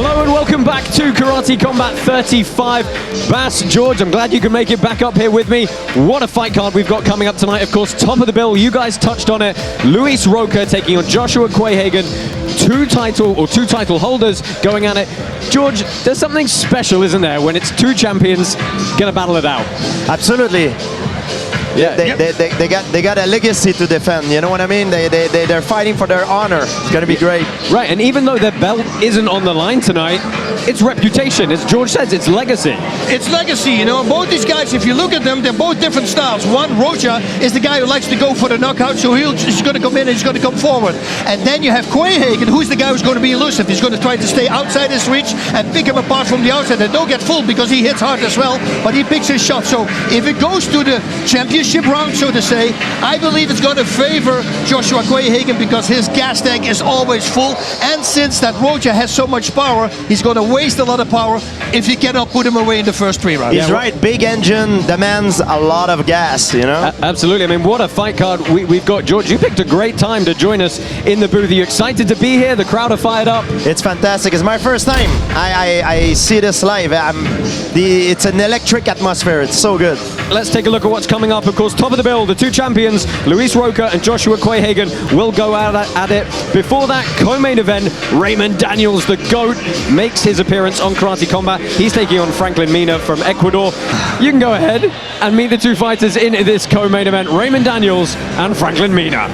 Hello and welcome back to Karate Combat 35. Bass, George, I'm glad you can make it back up here with me. What a fight card we've got coming up tonight. Of course, top of the bill, you guys touched on it. Luis Roca taking on Joshua Quayhagen. Two title holders going at it. George, there's something special, isn't there, when it's two champions gonna battle it out? Absolutely. Yeah, they got a legacy to defend. You know what I mean? They're fighting for their honor. It's gonna be great. Right, and even though their belt isn't on the line tonight, it's reputation. As George says, it's legacy. It's legacy, you know. Both these guys, if you look at them, they're both different styles. One, Rocha, is the guy who likes to go for the knockout, so he's going to come in and he's going to come forward. And then you have Quayhagen, who's the guy who's going to be elusive. He's going to try to stay outside his reach and pick him apart from the outside. And don't get fooled because he hits hard as well, but he picks his shot. So if it goes to the championship round, so to say, I believe it's going to favor Joshua Quayhagen because his gas tank is always full. And since that Rocha has so much power, he's going to waste a lot of power if he cannot put him away in the first three rounds. He's right. Big engine demands a lot of gas, you know? Absolutely. I mean, what a fight card we've got. George, you picked a great time to join us in the booth. Are you excited to be here? The crowd are fired up. It's fantastic. It's my first time. I see this live. It's an electric atmosphere. It's so good. Let's take a look at what's coming up. Of course, top of the bill, the two champions, Luis Roca and Joshua Quayhagen, will go at it. Before that, co-main event, Raymond Daniels, the GOAT, makes his appearance on Karate Combat. He's taking on Franklin Mina from Ecuador. You can go ahead and meet the two fighters in this co-main event, Raymond Daniels and Franklin Mina.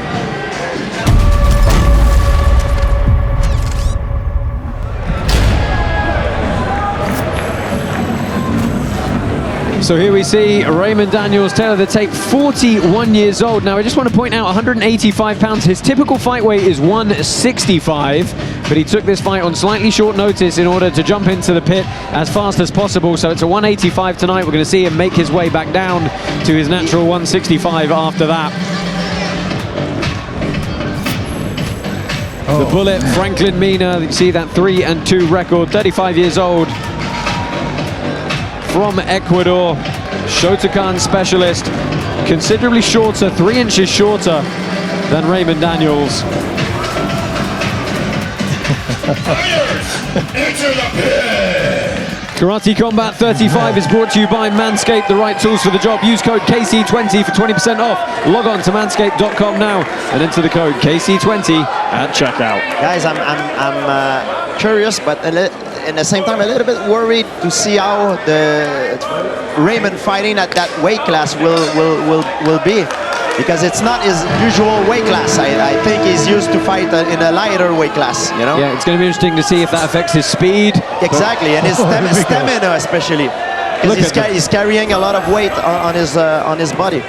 So here we see Raymond Daniels, tail of the tape, 41 years old. Now I just want to point out, 185 pounds. His typical fight weight is 165, but he took this fight on slightly short notice in order to jump into the pit as fast as possible. So it's a 185 tonight. We're going to see him make his way back down to his natural 165 after that. The bullet, Franklin Mina, you see that 3-2 record, 35 years old. From Ecuador, Shotokan specialist, considerably shorter, 3 inches shorter than Raymond Daniels. Karate Combat 35 is brought to you by Manscaped, the right tools for the job. Use code KC20 for 20% off. Log on to manscaped.com now and enter the code KC20 at checkout. Guys, I'm curious, but at the same time a little bit worried to see how the Raymond fighting at that weight class will be, because it's not his usual weight class. I think he's used to fight in a lighter weight class, you know? Yeah, it's going to be interesting to see if that affects his speed. Exactly, and his stamina especially, because he's carrying a lot of weight on his body.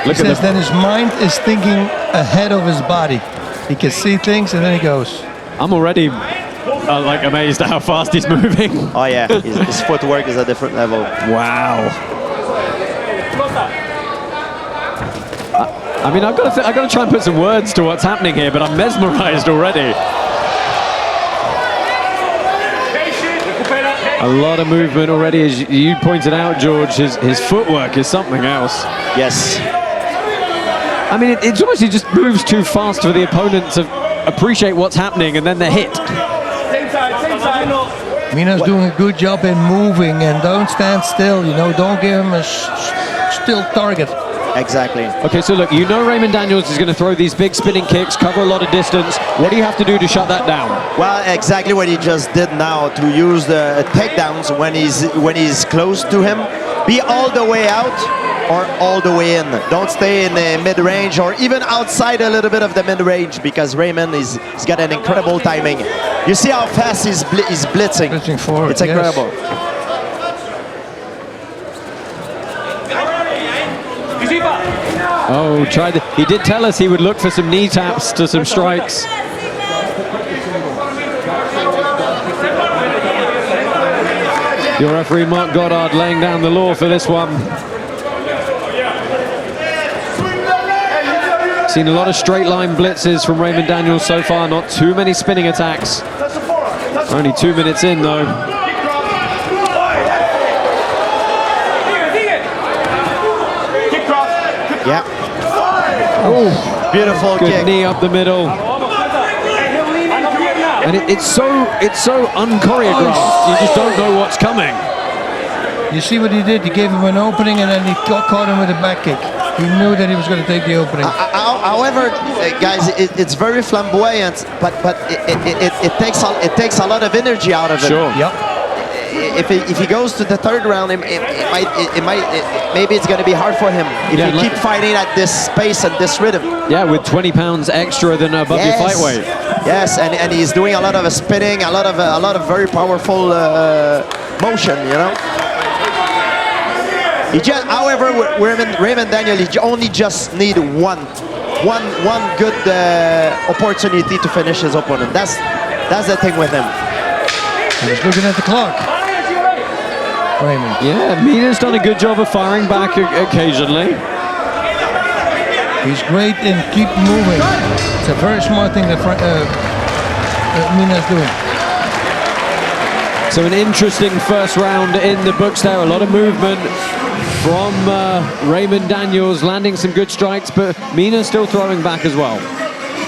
He says that his mind is thinking ahead of his body. He can see things and then he goes. I'm already like amazed at how fast he's moving. Oh yeah, his footwork is a different level. Wow. I mean, I've got to try and put some words to what's happening here, but I'm mesmerized already. A lot of movement already, as you pointed out, George. His footwork is something else. Yes. I mean, it's almost he just moves too fast for the opponent to appreciate what's happening, and then they're hit. Mina's doing a good job in moving, and don't stand still, you know, don't give him a still target. Exactly. Okay, so look, you know Raymond Daniels is going to throw these big spinning kicks, cover a lot of distance. What do you have to do to shut that down? Well, exactly what he just did now, to use the takedowns when he's close to him. Be all the way out or all the way in. Don't stay in the mid-range or even outside a little bit of the mid-range, because Raymond he's got an incredible timing. You see how fast he's blitzing. Blitzing forward, it's incredible. Yes. Oh, he did tell us he would look for some knee taps to some strikes. Your referee, Mark Goddard, laying down the law for this one. Seen a lot of straight line blitzes from Raymond Daniels so far, not too many spinning attacks. Only 2 minutes in though. Yeah. Oh, beautiful good kick. Knee up the middle. And it's so unchoreographed. You just don't know what's coming. You see what he did? He gave him an opening and then he caught him with a back kick. He knew that he was going to take the opening. However, guys, it's very flamboyant, but it takes a lot of energy out of it. Sure. Yep. If he goes to the third round, maybe it's going to be hard for him if Yeah, you keep fighting at this pace and this rhythm. Yeah, with 20 pounds extra than above your fight weight. Yes, and he's doing a lot of spinning, a lot of very powerful motion, you know. However, Raymond Daniels, he only just need one good opportunity to finish his opponent. That's the thing with him. He's looking at the clock. Raymond. Yeah, Mina's done a good job of firing back occasionally. He's great in keep moving. It's a very smart thing that Mina's doing. So an interesting first round in the books there. A lot of movement from Raymond Daniels, landing some good strikes, but Mina still throwing back as well.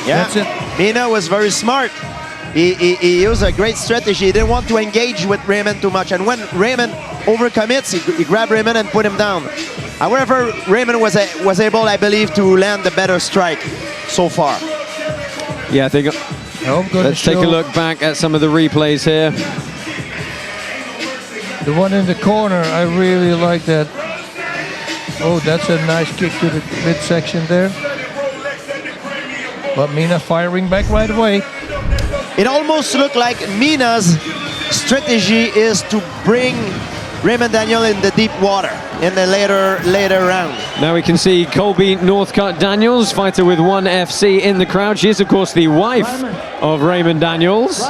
Yeah, that's it. Mina was very smart. He used a great strategy. He didn't want to engage with Raymond too much, and when Raymond overcommits, he grabbed Raymond and put him down. However, Raymond was able, I believe, to land the better strike so far. Yeah, I think. Let's take a look back at some of the replays here. The one in the corner, I really like that. Oh, that's a nice kick to the midsection there. But Mina firing back right away. It almost looked like Mina's strategy is to bring Raymond Daniels in the deep water in the later round. Now we can see Colby Northcutt Daniels, fighter with 1FC in the crowd. She is, of course, the wife of Raymond Daniels.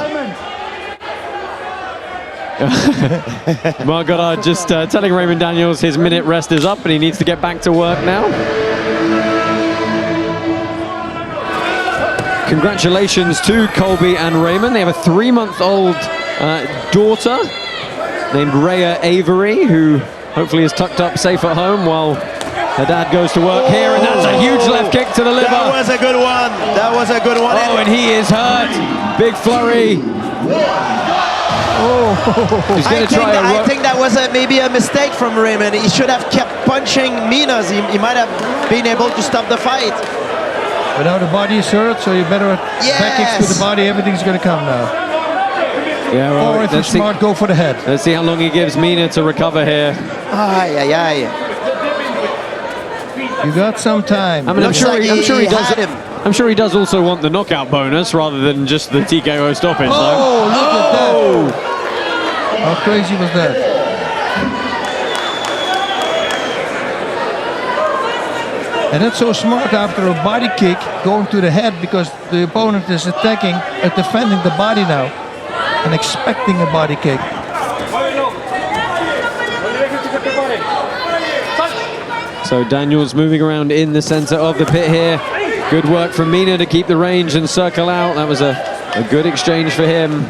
Mark Goddard just telling Raymond Daniels his minute rest is up and he needs to get back to work now. Congratulations to Colby and Raymond. They have a 3-month-old daughter named Rhea Avery, who hopefully is tucked up safe at home while her dad goes to work here, and that's a huge left kick to the liver. That was a good one. That was a good one. Oh, and he is hurt. Big flurry. Oh. I think that was maybe a mistake from Raymond. He should have kept punching Minas. He might have been able to stop the fight. But now the body is hurt, so you better back kicks to the body. Everything's going to come now. Yeah, well, or if you're smart, go for the head. Let's see how long he gives Mina to recover here. You got some time. I mean, I'm sure he does also want the knockout bonus rather than just the TKO stoppage. Oh, look at that. How crazy was that? And that's so smart after a body kick going to the head, because the opponent is attacking, defending the body now and expecting a body kick. So Daniels moving around in the center of the pit here. Good work from Mina to keep the range and circle out. That was a good exchange for him.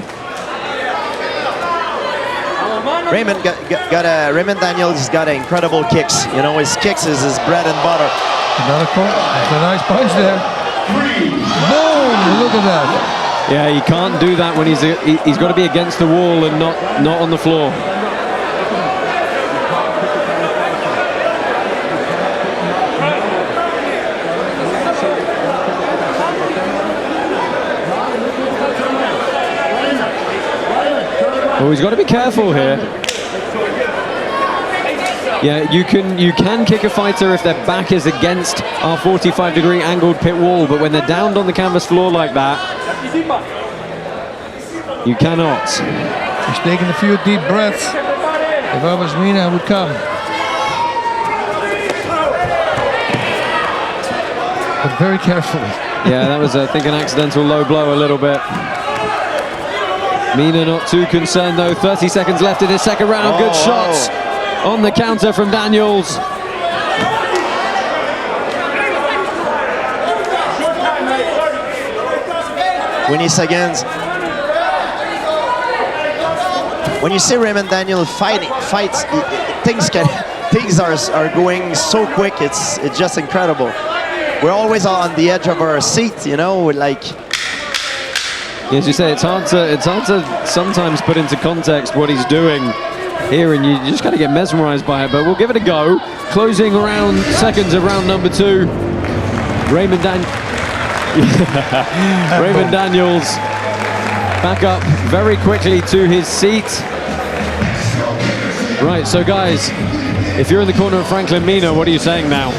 Raymond Raymond Daniels got incredible kicks. You know, his kicks is his bread and butter. Another point. That's a nice punch there. Boom! Look at that. Yeah, he can't do that when he's got to be against the wall and not on the floor. Oh, he's got to be careful here. Yeah, you can kick a fighter if their back is against our 45-degree angled pit wall, but when they're downed on the canvas floor like that, you cannot. He's taking a few deep breaths. If I was Mina, I would come. But very carefully. Yeah, that was, I think, an accidental low blow a little bit. Mina not too concerned though. 30 seconds left in his second round. Good shots on the counter from Daniels. 20 seconds. When you see Raymond Daniels fights, things are going so quick. It's just incredible. We're always on the edge of our seat, you know, like. As you say, it's hard to sometimes put into context what he's doing here, and you just kind of get mesmerized by it. But we'll give it a go. Closing round seconds of round number 2. Raymond Daniels back up very quickly to his seat. Right, so guys, if you're in the corner of Franklin Mina, what are you saying now?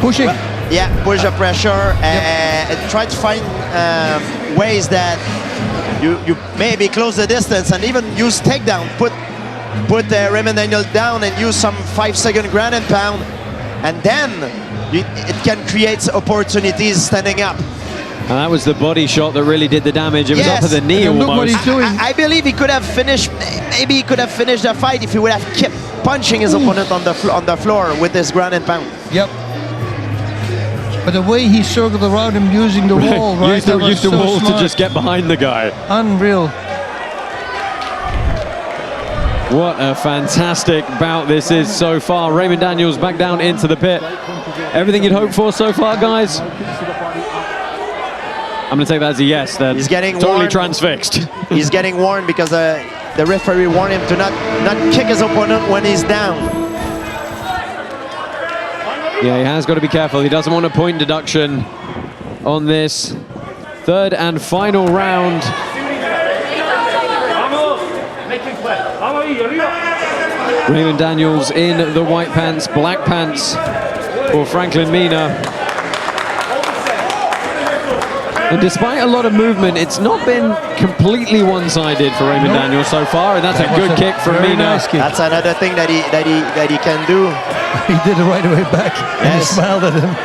Pushing. Well, yeah, push the pressure and try to find ways that you maybe close the distance and even use takedown. Put Raymond Daniels down and use some 5-second ground and pound, and then it can create opportunities standing up. And that was the body shot that really did the damage. It was up at the knee And look almost. what he's doing. I believe he could have finished. Maybe he could have finished the fight if he would have kept punching his opponent on the floor with his ground and pound. Yep. But the way he circled around him using the wall, right? Used the wall to just get behind the guy. Unreal. What a fantastic bout this is so far. Raymond Daniels back down into the pit. Everything you'd hoped for so far, guys? I'm going to take that as a yes. They're He's getting totally warned. transfixed. He's getting warned because the referee warned him to not kick his opponent when he's down. Yeah, he has got to be careful. He doesn't want a point deduction on this third and final round. Raymond Daniels in the white pants, black pants for Franklin Mina. And despite a lot of movement, it's not been completely one-sided for Raymond Daniels so far, and that's a good kick from Mina. Nice kick. That's another thing that he can do. He did it right away back, and he Yes. smiled at him.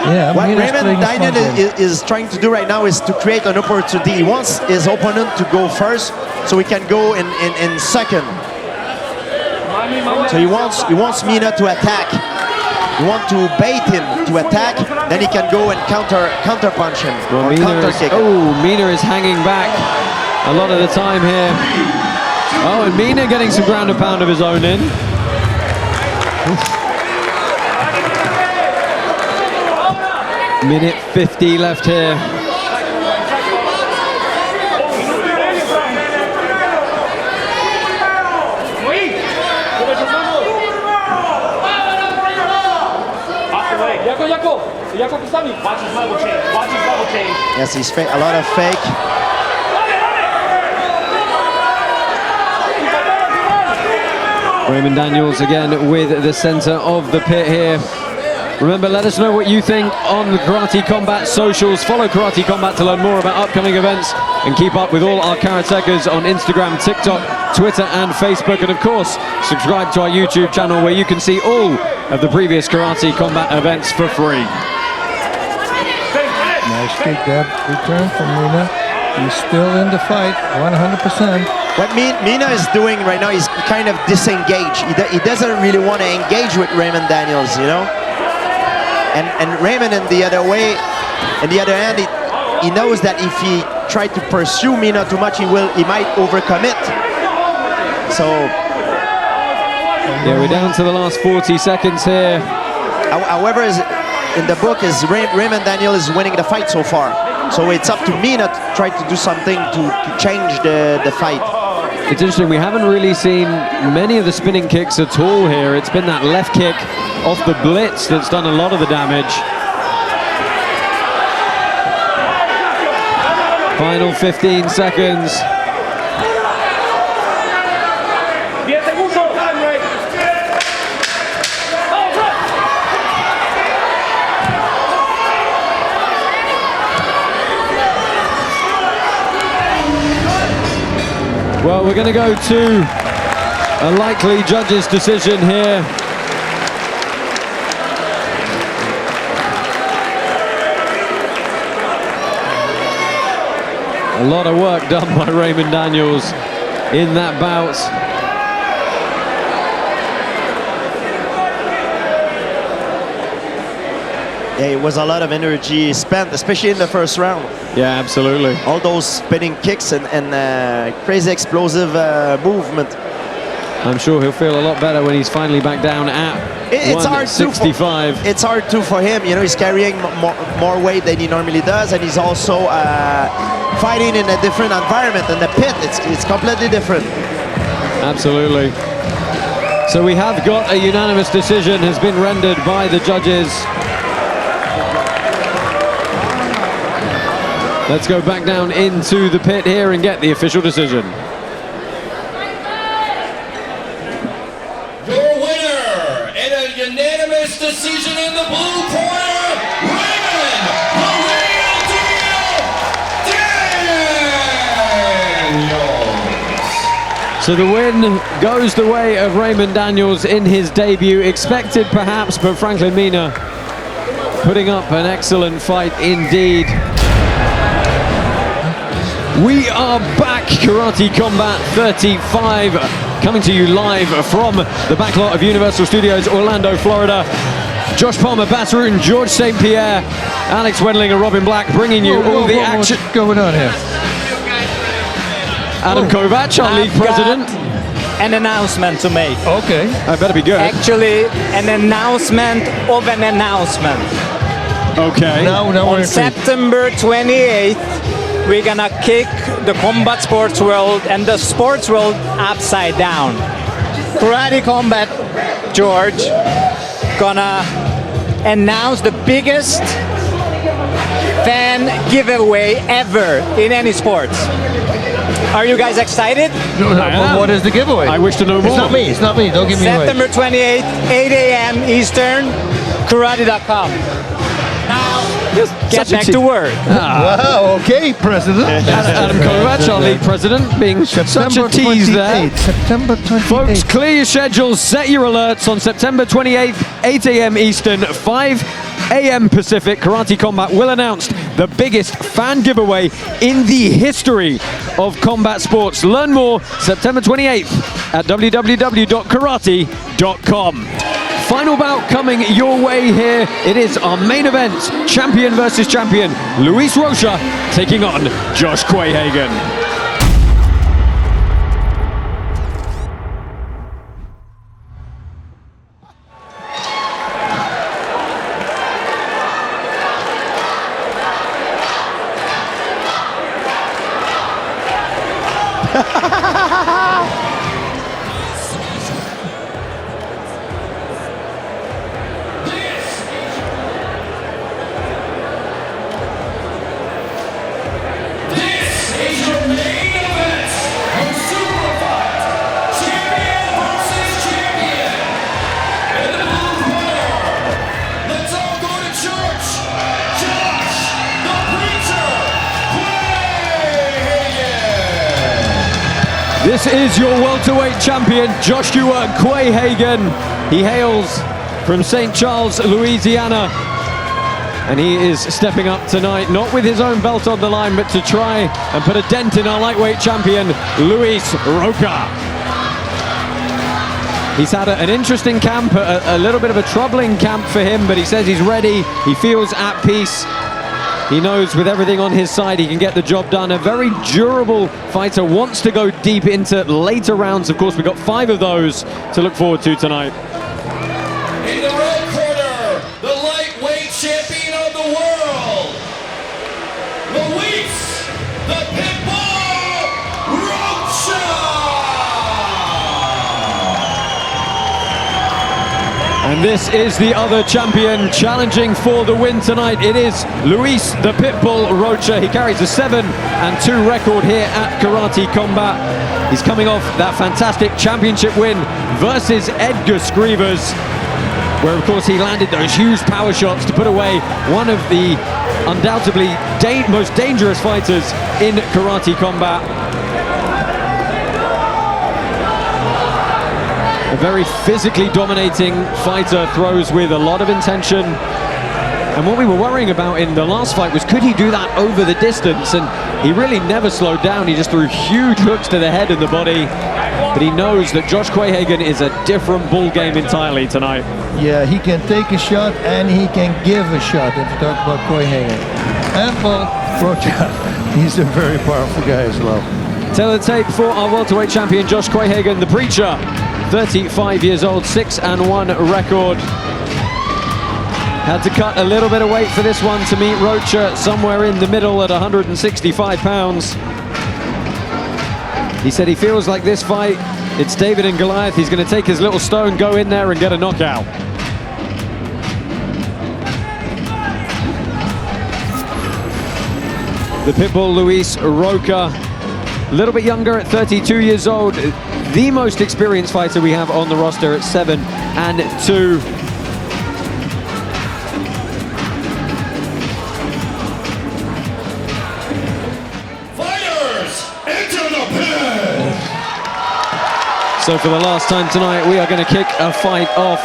Yeah, What Mina's playing Raymond a smart Daniels game. is trying to do right now is to create an opportunity. He wants his opponent to go first, so he can go in second. So he wants Mina to attack. He wants to bait him to attack, then he can go and counter punch him or counter kick him. Mina is hanging back a lot of the time here. Oh, and Mina getting some ground and pound of his own in. Minute 50 left here. Yes, he's a lot of fake. Raymond Daniels again with the center of the pit here. Remember, let us know what you think on the Karate Combat socials. Follow Karate Combat to learn more about upcoming events and keep up with all our karatekas on Instagram, TikTok, Twitter and Facebook. And of course, subscribe to our YouTube channel where you can see all of the previous Karate Combat events for free. Nice kick, that return from Mina. He's still in the fight, 100%. What Mina is doing right now is kind of disengaged. He doesn't really want to engage with Raymond Daniels, you know? And Raymond in the other way, on the other hand, he knows that if he tried to pursue Mina too much, he might overcommit. So yeah, we're down to the last 40 seconds here. However, in the book, Raymond Daniels is winning the fight so far. So it's up to Mina to try to do something to change the fight. It's interesting, we haven't really seen many of the spinning kicks at all here. It's been that left kick off the blitz that's done a lot of the damage. Final 15 seconds. Well, we're going to go to a likely judge's decision here. A lot of work done by Raymond Daniels in that bout. Yeah, it was a lot of energy spent, especially in the first round. Yeah, absolutely. All those spinning kicks and crazy explosive movement. I'm sure he'll feel a lot better when he's finally back down at It's hard 165. It's hard too for him. You know, he's carrying more weight than he normally does, and he's also fighting in a different environment. In the pit, it's completely different. Absolutely. So we have got a unanimous decision has been rendered by the judges. Let's go back down into the pit here and get the official decision. Your winner in a unanimous decision in the blue corner, Raymond Daniels. So the win goes the way of Raymond Daniels in his debut. Expected perhaps, but Franklin Mina putting up an excellent fight indeed. We are back, Karate Combat 35, coming to you live from the backlot of Universal Studios, Orlando, Florida. Josh Palmer, Bas Rutten, George St. Pierre, Alex Wendling and Robin Black bringing you all the action. What's going on here? Adam Kovac, our league president. An announcement to make. Okay. I better be good. Actually, an announcement of an announcement. Okay. Now we're On intrigued. September 28th, we're gonna kick the combat sports world and the sports world upside down. Karate Combat, George, gonna announce the biggest fan giveaway ever in any sports. Are you guys excited? Well, what is the giveaway? I wish to know more. It's not me. It's not me. Don't give me away. September 28th, 8 a.m. Eastern, karate.com. Now, get back to work. Wow. Okay, President. Adam Kovac, our league president, being such a tease there. September 28th. Folks, clear your schedules, set your alerts on September 28th, 8 a.m. Eastern, 5 a.m. Pacific. Karate Combat will announce the biggest fan giveaway in the history of combat sports. Learn more September 28th at www.karate.com. Final bout coming your way here. It is our main event, champion versus champion. Luis Rocha taking on Josh Quayhagen. This is your welterweight champion, Joshua Quayhagen. He hails from St. Charles, Louisiana. And he is stepping up tonight, not with his own belt on the line, but to try and put a dent in our lightweight champion, Luis Rocha. He's had an interesting camp, a little bit of a troubling camp for him, but he says he's ready, he feels at peace. He knows with everything on his side, he can get the job done. A very durable fighter, wants to go deep into later rounds. Of course, we've got 5 of those to look forward to tonight. In the red corner, the lightweight champion of the world, Luis the Pitbull Rocha. And this is the other champion challenging for the win tonight. It is Luis the Pitbull Rocha. He carries a 7-2 record here at Karate Combat. He's coming off that fantastic championship win versus Edgar Scrivers, where of course he landed those huge power shots to put away one of the undoubtedly most dangerous fighters in Karate Combat. A very physically dominating fighter, throws with a lot of intention. And what we were worrying about in the last fight was, could he do that over the distance? And he really never slowed down. He just threw huge hooks to the head and the body. But he knows that Josh Quayhagen is a different ball game entirely tonight. Yeah, he can take a shot and he can give a shot, if you talk about Quayhagen. And well, Rocha, he's a very powerful guy as well. Tail of the tape for our welterweight champion, Josh Quayhagen, the Preacher. 35 years old, 6-1 record. Had to cut a little bit of weight for this one to meet Rocha somewhere in the middle at 165 pounds. He said he feels like this fight, it's David and Goliath. He's going to take his little stone, go in there and get a knockout. The Pitbull Luis Roca, a little bit younger at 32 years old. The most experienced fighter we have on the roster at 7-2. So for the last time tonight, we are going to kick a fight off.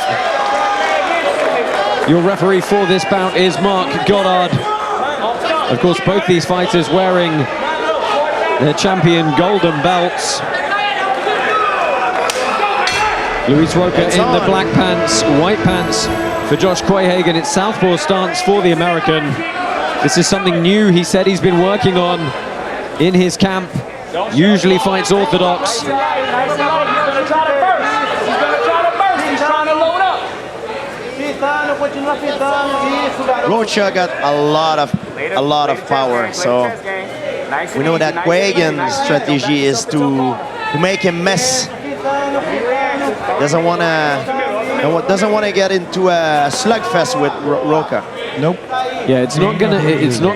Your referee for this bout is Mark Goddard. Of course, both these fighters wearing their champion golden belts. Luis Roca in the black pants, white pants for Josh Quayhagen. It's southpaw stance for the American. This is something new he said he's been working on in his camp. Usually fights orthodox. Rocha got a lot of power, so we know that Quayhagen's strategy is to make him miss. Doesn't want to get into a slugfest with Roca. Nope. Yeah, it's not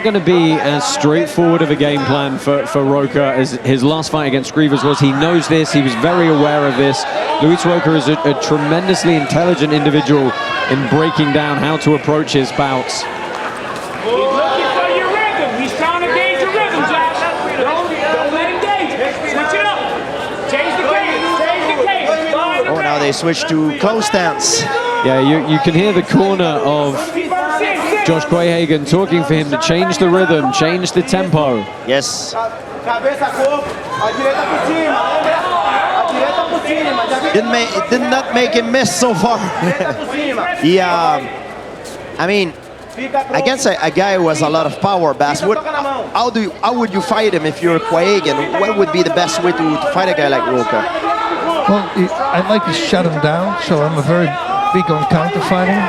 gonna be as straightforward of a game plan for Roca as his last fight against Grievous was. He knows this. He was very aware of this. Luis Roca is a tremendously intelligent individual in breaking down how to approach his bouts. He's looking for your rhythm. He's trying to gauge your rhythm, Josh. Don't let him gauge it. Switch it up. Change the cadence. Change the cadence. Oh, now they switch to close stance. Yeah, you can hear the corner of Josh Quayhagen talking for him to change the rhythm, change the tempo. Yes. Did not make him miss so far. I mean, against a guy who has a lot of power, Bass, how would you fight him if you're Quayhagen? What would be the best way to fight a guy like Roca? Well, I'd like to shut him down, so I'm a very big on counter fighting.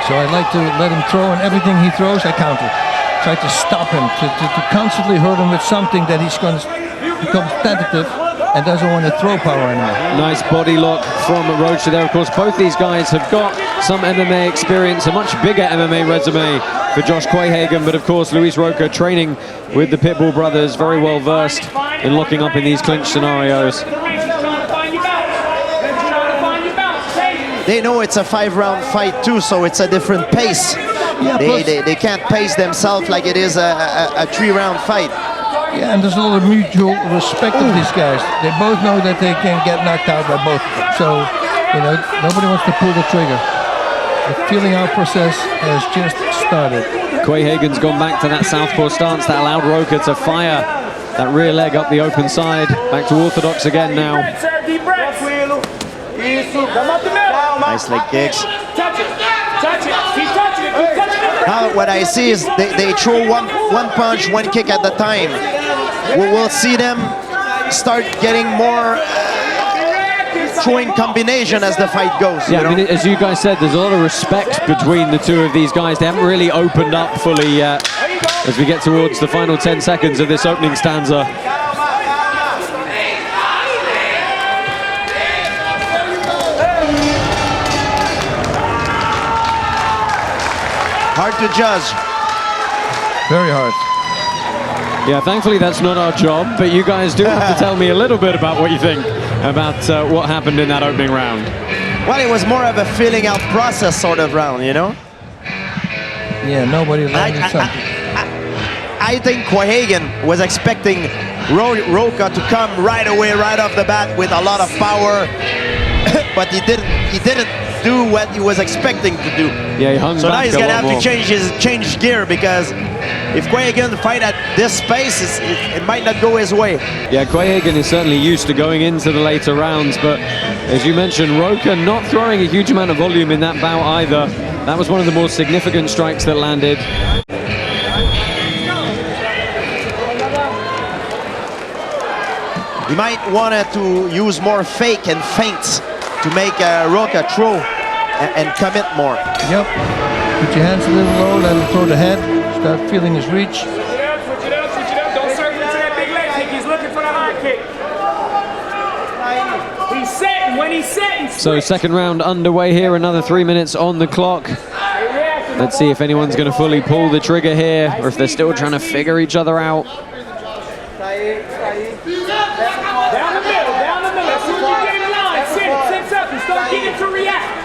So I like to let him throw, and everything he throws, I counter. Try to stop him, to constantly hurt him with something that he's going to become tentative and doesn't want to throw power anymore. Nice body lock from Rocha there. Of course, both these guys have got some MMA experience, a much bigger MMA resume for Josh Quayhagen, but of course, Luis Roca training with the Pitbull brothers, very well versed in locking up in these clinch scenarios. They know it's a 5-round fight too, so it's a different pace. Yeah, they can't pace themselves like it is a 3-round fight. Yeah, and there's a lot of mutual respect of these guys. They both know that they can get knocked out by both. So, you know, nobody wants to pull the trigger. The feeling out process has just started. Quayhagen's gone back to that southpaw stance that allowed Roca to fire that rear leg up the open side. Back to orthodox again now. Nice leg kicks. Touch it. Touch it. Keep touching it. Keep touching it. Now what I see is they throw one punch, one kick at the time. We'll see them start getting more throwing combination as the fight goes. Yeah, I mean, as you guys said, there's a lot of respect between the two of these guys. They haven't really opened up fully yet as we get towards the final 10 seconds of this opening stanza. Hard to judge. Very hard. Yeah, thankfully that's not our job, but you guys do have to tell me a little bit about what you think about what happened in that opening round. Well, it was more of a filling out process sort of round, you know? Yeah, nobody landed something. I think Quayhagen was expecting Roca to come right away, right off the bat with a lot of power, but he didn't do what he was expecting to do. Yeah, he hung so back now he's a gonna lot have more. to change gear, because if Quayhagen fight at this pace, it might not go his way. Yeah, Quayhagen is certainly used to going into the later rounds, but as you mentioned, Roca not throwing a huge amount of volume in that bout either. That was one of the more significant strikes that landed. He might want to use more fake and feints to make Roca throw and commit more. Yep. Put your hands a little low, let him throw the head, start feeling his reach. Switch it up, switch it up, switch it up. Don't circle into that big leg kick. He's looking for the high kick. He's setting. When he's setting. So second round underway here, another 3 minutes on the clock. Let's see if anyone's going to fully pull the trigger here, or if they're still trying to figure each other out. Down the middle, down the middle. As soon as you get in line, sit up and start getting to react.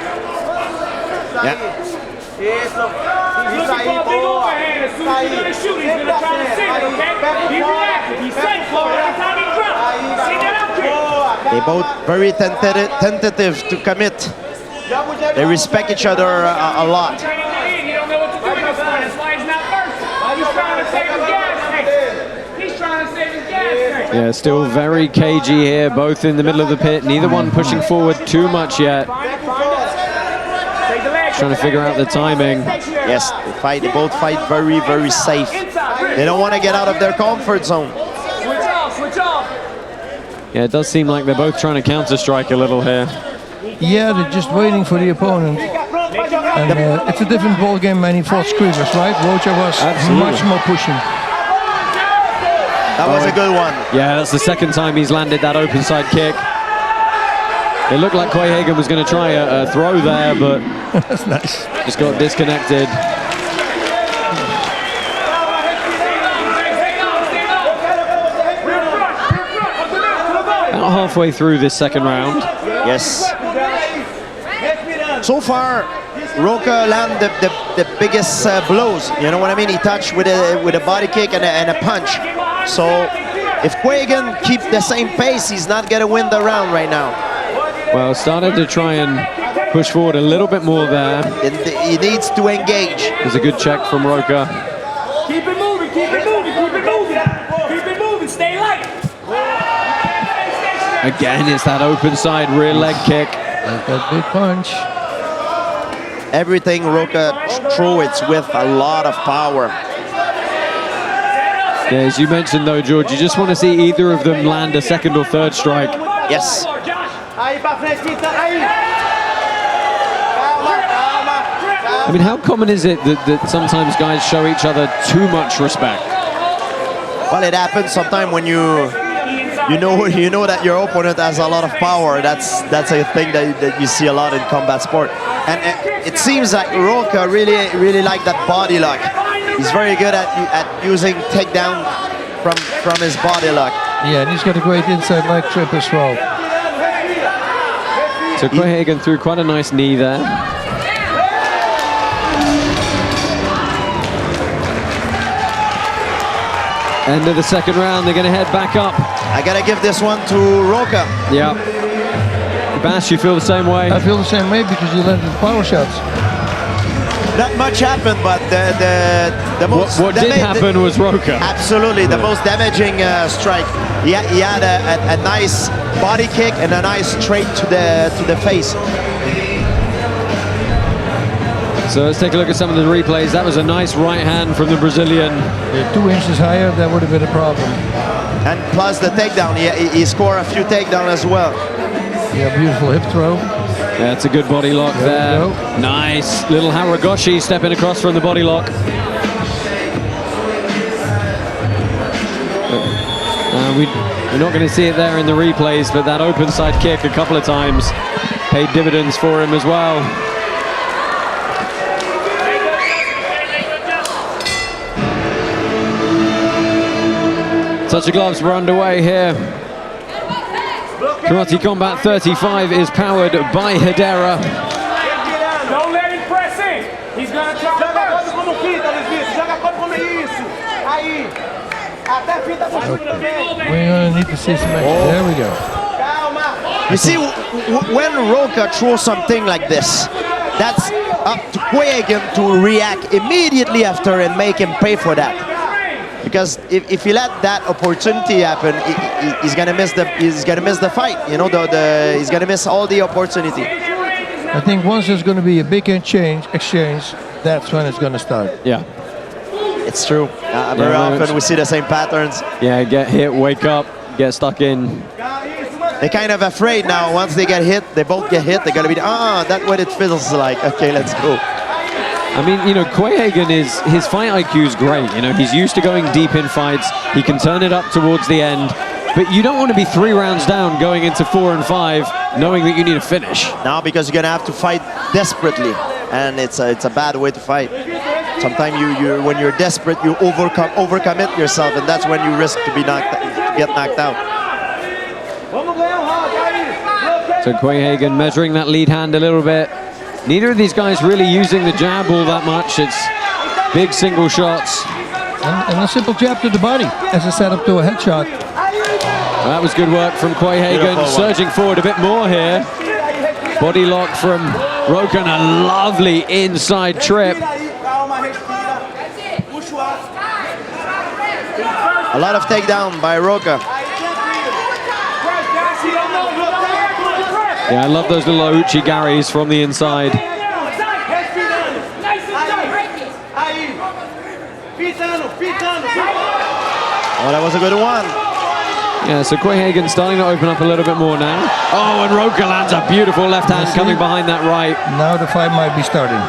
Yeah. He's looking for a big overhand. As soon as you're going to shoot, he's going to try to sit it, okay? Be reactive. He's set for it every time he drops. See that up kick. They both very tentative to commit. They respect each other a lot. You don't know what to do at this point. That's why he's not first. He's trying to save his gas tank. He's trying to save his gas tank. Yeah, still very cagey here, both in the middle of the pit. Neither one pushing forward too much yet. Trying to figure out the timing. Yes, they both fight very, very safe. They don't want to get out of their comfort zone. Switch off, switch off. Yeah, it does seem like they're both trying to counter-strike a little here. Yeah, they're just waiting for the opponent. And it's a different ball game when he fought Skrivers, right? Rocha was much more pushing. That was a good one. Yeah, that's the second time he's landed that open side kick. It looked like Quayhagen was going to try a throw there, but That's nice. just got disconnected. About halfway through this second round. Yes. So far, Roca landed the biggest blows. You know what I mean? He touched with a body kick and a punch. So if Quayhagen keep the same pace, he's not going to win the round right now. Well, started to try and push forward a little bit more there. He needs to engage. There's a good check from Roca. Keep it moving, keep it moving, keep it moving. Keep it moving, stay light. Again, it's that open side rear leg kick. That big punch. Everything Roca throw it's with a lot of power. Yeah, as you mentioned though, George, you just want to see either of them land a second or third strike. Yes. I mean, how common is it that sometimes guys show each other too much respect? Well, it happens sometimes when you know that your opponent has a lot of power. That's a thing that you see a lot in combat sport. And it seems like Roca really like that body lock. He's very good at using takedown from his body lock. Yeah, and he's got a great inside leg trip as well. So Quayhagen threw quite a nice knee there. End of the second round, they're going to head back up. I gotta give this one to Roca. Yeah. Bash, you feel the same way? I feel the same way because he landed power shots. Not much happened, but the most What did happen was Roca. Absolutely, the most damaging strike. He had a nice body kick and a nice straight to the face. So let's take a look at some of the replays. That was a nice right hand from the Brazilian. 2 inches higher, that would have been a problem. And plus the takedown, he scored a few takedowns as well. Yeah, beautiful hip throw. That's a good body lock there. Nice little Haragoshi stepping across from the body lock. We're not going to see it there in the replays, but that open side kick a couple of times paid dividends for him as well. Touch of gloves, we're underway here. Karate Combat 35 is powered by Hedera. Don't let him press in. He's gonna try first. We're going to need to see some action. There we go. You see, when Roca throws something like this, that's up to Quayhagen to react immediately after and make him pay for that. Because if you let that opportunity happen, he's gonna miss the fight. You know, he's gonna miss all the opportunity. I think once there's going to be a big exchange, that's when it's going to start. Yeah. It's true. Very often we see the same patterns. Yeah, get hit, wake up, get stuck in. they're kind of afraid now. Once they get hit, they both get hit. They're gonna be that's what it feels like. Okay, let's go. I mean, you know, Quayhagen his fight IQ is great. You know, he's used to going deep in fights. He can turn it up towards the end. But you don't want to be 3 rounds down going into 4 and 5, knowing that you need a finish. Now, because you're gonna have to fight desperately, and it's a bad way to fight. Sometimes when you're desperate, you overcommit yourself, and that's when you risk to get knocked out. So Quayhagen measuring that lead hand a little bit. Neither of these guys really using the jab all that much. It's big single shots. And a simple jab to the body as a setup to a headshot. That was good work from Quayhagen, surging forward a bit more here. Body lock from Roca, and a lovely inside trip. A lot of takedown by Roca. Yeah, I love those little Ouchi-garis from the inside. Oh, that was a good one. Yeah, so Quayhagen starting to open up a little bit more now. Oh, and Roca lands a beautiful left hand coming behind that right. Now the fight might be starting.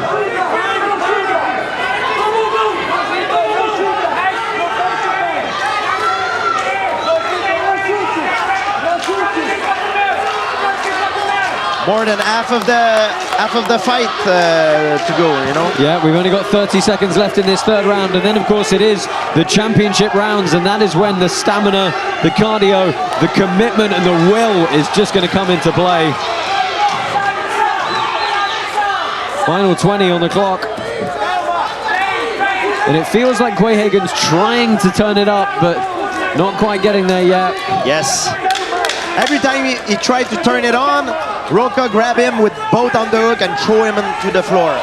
More than half of the fight to go, you know. Yeah, we've only got 30 seconds left in this third round, and then of course it is the championship rounds, and that is when the stamina, the cardio, the commitment, and the will is just going to come into play. Final 20 on the clock, and it feels like Quayhagen's trying to turn it up, but not quite getting there yet. Yes. Every time he tried to turn it on, Roca grabbed him with both on the hook and throw him into the floor.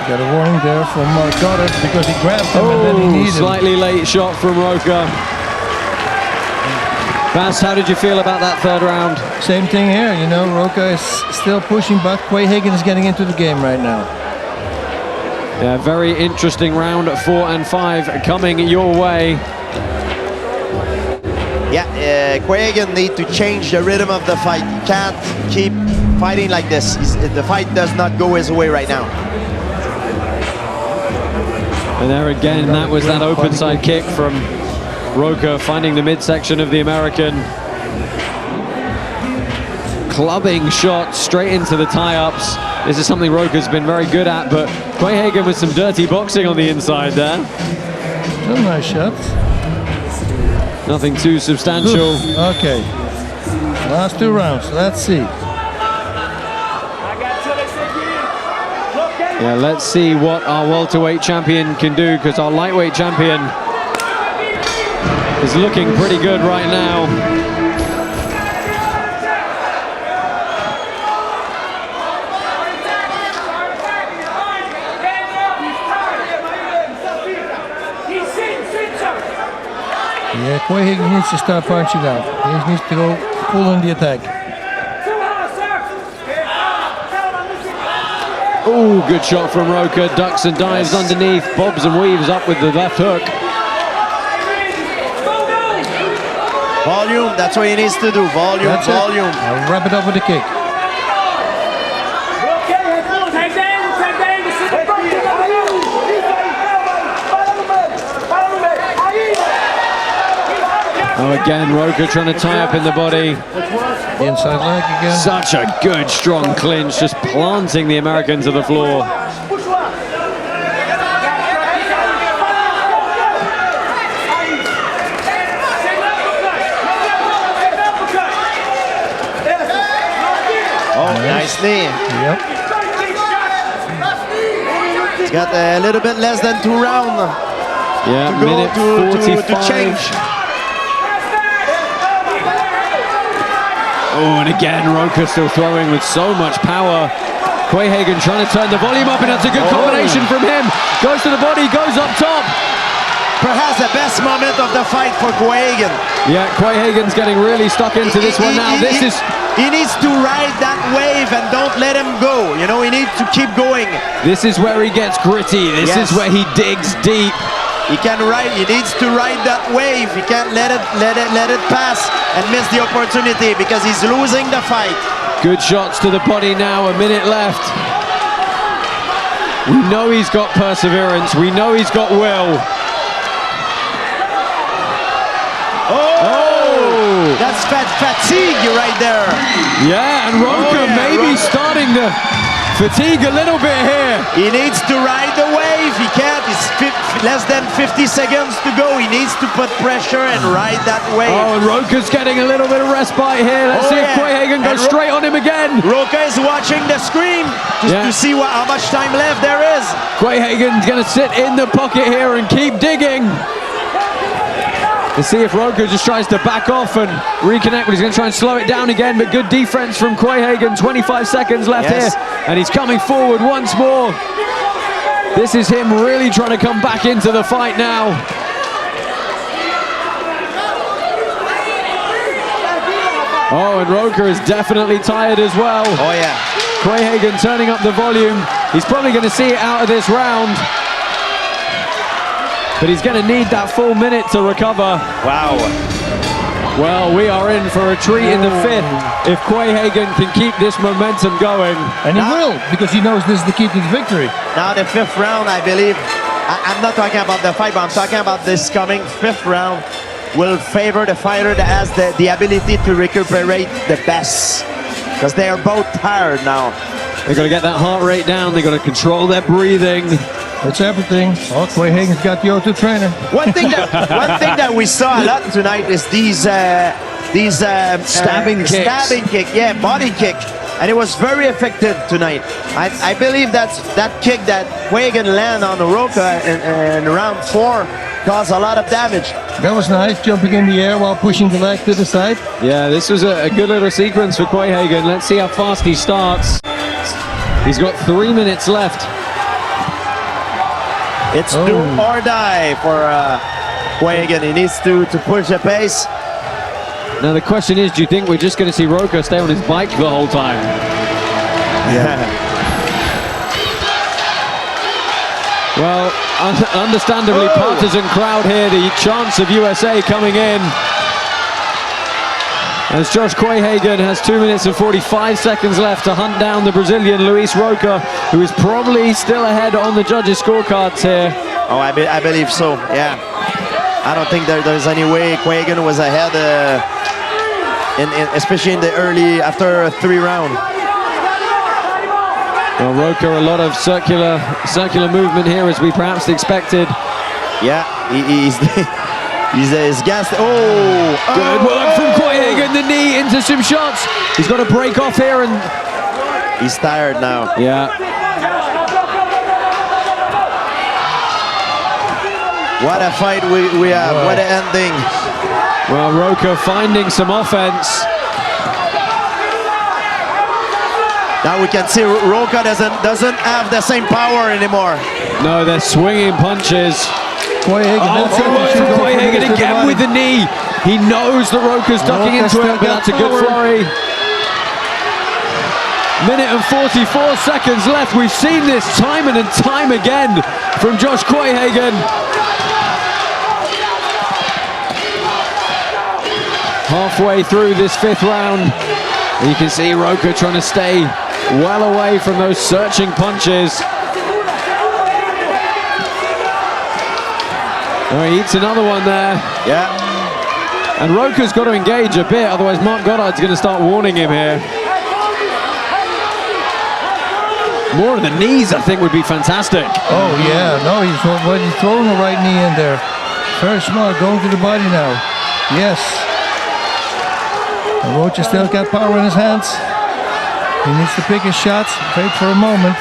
Got a warning there from Goddard because he grabbed him and then he needed slightly late shot from Roca. Bas, how did you feel about that third round? Same thing here, you know, Roca is still pushing, but Quayhagen is getting into the game right now. Yeah, very interesting round at 4 and 5 coming your way. Yeah, Quayhagen need to change the rhythm of the fight. He can't keep fighting like this. The fight does not go his way right now. And there again, that was that open side kick from Roca, finding the midsection of the American. Clubbing shot straight into the tie-ups. This is something Roca's been very good at, but Quayhagen with some dirty boxing on the inside there. Some nice shots. Nothing too substantial. Okay, last 2 rounds, let's see. Yeah, let's see what our welterweight champion can do, because our lightweight champion is looking pretty good right now. Yeah, Quayhagen needs to start punching out. He needs to go full in the attack. Oh, good shot from Roca. Ducks and dives underneath, bobs and weaves up with the left hook. Volume, that's what he needs to do. Volume, That's volume. I'll wrap it up with a kick. Oh, again, Roca trying to tie up in the body. The inside leg again. Such a good, strong clinch, just planting the American to the floor. Oh, nice knee. Yep. He's got a little bit less than 2 rounds. Yeah, to go minute to 45. change. Oh, and again, Roca still throwing with so much power. Quayhagen trying to turn the volume up, and that's a good combination from him. Goes to the body, goes up top. Perhaps the best moment of the fight for Quayhagen. Yeah, Quayhagen's getting really stuck into this one now. He needs to ride that wave and don't let him go. You know, he needs to keep going. This is where he gets gritty. This is where he digs deep. He can ride. He needs to ride that wave. He can't let it pass and miss the opportunity because he's losing the fight. Good shots to the body now, a minute left. We know he's got perseverance. We know he's got will. Oh! That's fatigue right there. Yeah, and Roca maybe starting to fatigue a little bit here. He needs to ride the wave. He can't. It's less than 50 seconds to go. He needs to put pressure and ride that wave. Oh, and Roca's getting a little bit of respite here. Let's see if Quayhagen goes straight on him again. Roca is watching the screen just to see how much time left there is. Quayhagen's going to sit in the pocket here and keep digging. To see if Roca just tries to back off and reconnect, but he's going to try and slow it down again. But good defense from Quayhagen. 25 seconds left here, and he's coming forward once more. This is him really trying to come back into the fight now. Oh, and Roca is definitely tired as well. Oh yeah. Quayhagen turning up the volume. He's probably going to see it out of this round. But he's going to need that full minute to recover. Wow. Well, we are in for a treat in the fifth if Quayhagen can keep this momentum going. And he will, because he knows this is the key to the victory. Now the fifth round, I believe, I'm not talking about the fight, but I'm talking about this coming fifth round will favor the fighter that has the ability to recuperate the best. Because they are both tired now. They've got to get that heart rate down. They've got to control their breathing. It's everything. Oh, Quayhagen's got the O2 trainer. One thing that we saw a lot tonight is these stabbing kicks. Stabbing kick, yeah, body kick, and it was very effective tonight. I believe that kick that Quayhagen landed on Roca in round 4 caused a lot of damage. That was nice, jumping in the air while pushing the leg to the side. Yeah, this was a good little sequence for Quayhagen. Let's see how fast he starts. He's got 3 minutes left. It's do or die for Quayhagen. He needs to push the pace. Now the question is, do you think we're just going to see Roca stay on his bike the whole time? Yeah. Well, understandably partisan crowd here. The chants of USA coming in. As Josh Quayhagen has 2 minutes and 45 seconds left to hunt down the Brazilian Luis Roca, who is probably still ahead on the judges' scorecards here. Oh, I believe so, yeah. I don't think there's any way Quayhagen was ahead, especially in the early, after 3 rounds. Well, Roca, a lot of circular movement here as we perhaps expected. Yeah, he's gassed. Good work from Quayhagen, the knee into some shots. He's got to break off here and... He's tired now. Yeah. What a fight we have, what an ending. Well, Roca finding some offense. Now we can see Roca doesn't have the same power anymore. No, they're swinging punches. Quayhagen again with the knee. He knows that Roca's ducking into it, but that's a good flurry. Minute and 44 seconds left. We've seen this time and time again from Josh Quayhagen. Halfway through this 5th round, you can see Roca trying to stay well away from those searching punches. Oh, he eats another one there. Yeah. And Roca's got to engage a bit, otherwise Mark Goddard's going to start warning him here. More of the knees, I think, would be fantastic. Oh, yeah. No, he's throwing the right knee in there. Very smart, going to the body now. Yes. And Rocha still got power in his hands. He needs to pick his shots. Wait for a moment.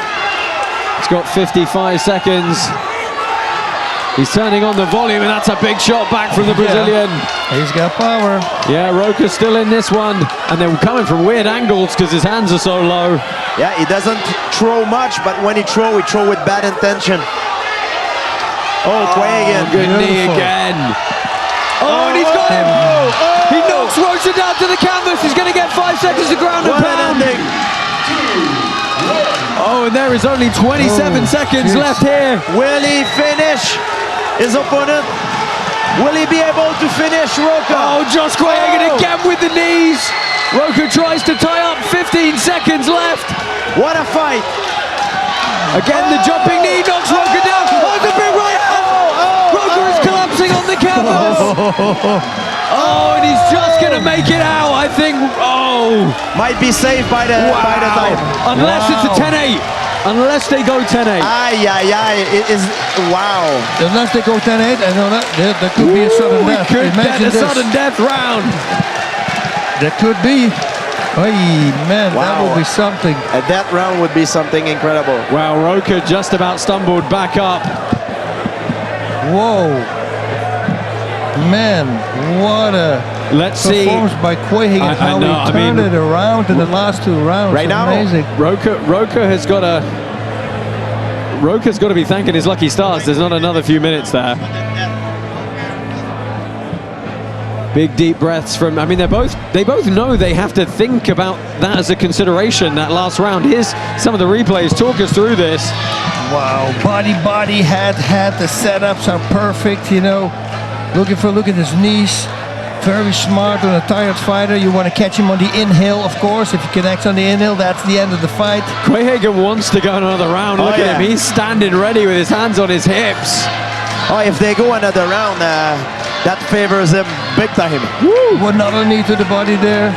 He's got 55 seconds. He's turning on the volume, and that's a big shot back from the Brazilian. Yeah, he's got power. Yeah, Roca's still in this one. And they're coming from weird angles because his hands are so low. Yeah, he doesn't throw much, but when he throw with bad intention. Oh, Quayhagen. Good knee again. Oh, and he's got him. He knocks Rocha down to the canvas. He's going to get 5 seconds to ground and pound. Oh, and there is only 27 seconds left here. Will he finish? his opponent. Will he be able to finish Roca? Oh, Josh Quayhagen again with the knees. Roca tries to tie up, 15 seconds left. What a fight. Again, the jumping knee knocks Roca down. Oh, the big right hand. Roca is collapsing on the canvas. Oh, and he's just going to make it out, I think. Oh. Might be saved by the time. Unless it's a 10-8. Unless they go 10-8. Ay, ay, ay. It is, wow. Unless they go 10-8, I know that could be a sudden death. We could get Imagine a this. sudden death round. That could be. Oy, man, that Wow. would be something. That round would be something incredible. Wow, Roca just about stumbled back up. Whoa. Man, what a Let's see. performance by Quayhagen. I How know, he turned it around in the last 2 rounds. Right now, Amazing. Roca has got to. Roca's got to be thanking his lucky stars. There's not another few minutes there. Big deep breaths from. I mean, they both know they have to think about that as a consideration. That last round. Here's some of the replays. Talk us through this. Wow, body, head. The setups are perfect, you know. Look at his knees. Very smart on a tired fighter. You want to catch him on the inhale, of course. If he connects on the inhale, that's the end of the fight. Quayhagen wants to go another round. Look at him. He's standing ready with his hands on his hips. oh, if they go another round, that favors him big time. Another knee to the body there.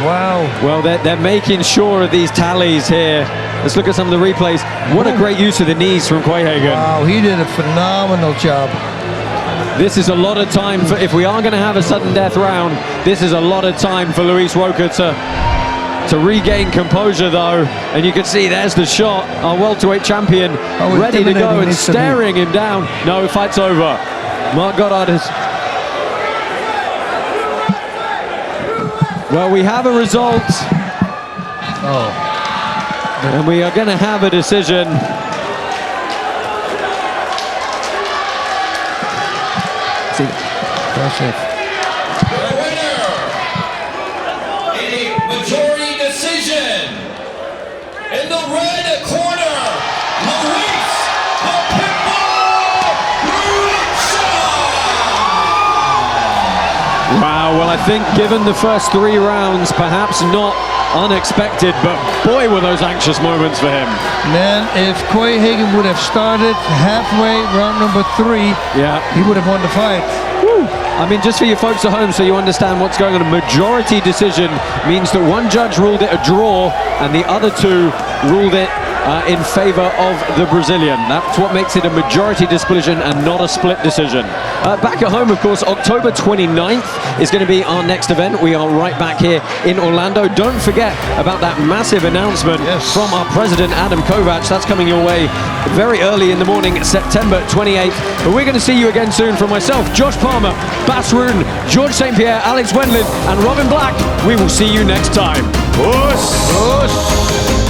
Wow. Well, they're making sure of these tallies here. Let's look at some of the replays. What a great use of the knees from Quayhagen. Wow, he did a phenomenal job. This is a lot of time for, if we are going to have a sudden death round, this is a lot of time for Luis Roca to regain composure though. And you can see there's the shot, our welterweight champion ready to go and staring him down. No, fight's over. Mark Goddard has... Well, we have a result. And we are going to have a decision. Impressive. The winner, in a majority decision, in the red corner, Luis the Pitbull Roca. Wow, well, I think given the first 3 rounds, perhaps not unexpected, but boy, were those anxious moments for him. Man, if Quayhagen would have started halfway round number 3, he would have won the fight. I mean, just for you folks at home, so you understand what's going on, a majority decision means that one judge ruled it a draw and the other 2 ruled it in favor of the Brazilian. That's what makes it a majority decision and not a split decision. Back at home, of course, October 29th is going to be our next event. We are right back here in Orlando. Don't forget about that massive announcement from our president, Adam Kovacs. That's coming your way very early in the morning, September 28th. But we're going to see you again soon. From myself, Josh Palmer, Bas Rutten, George St. Pierre, Alex Wendland, and Robin Black. We will see you next time. Us.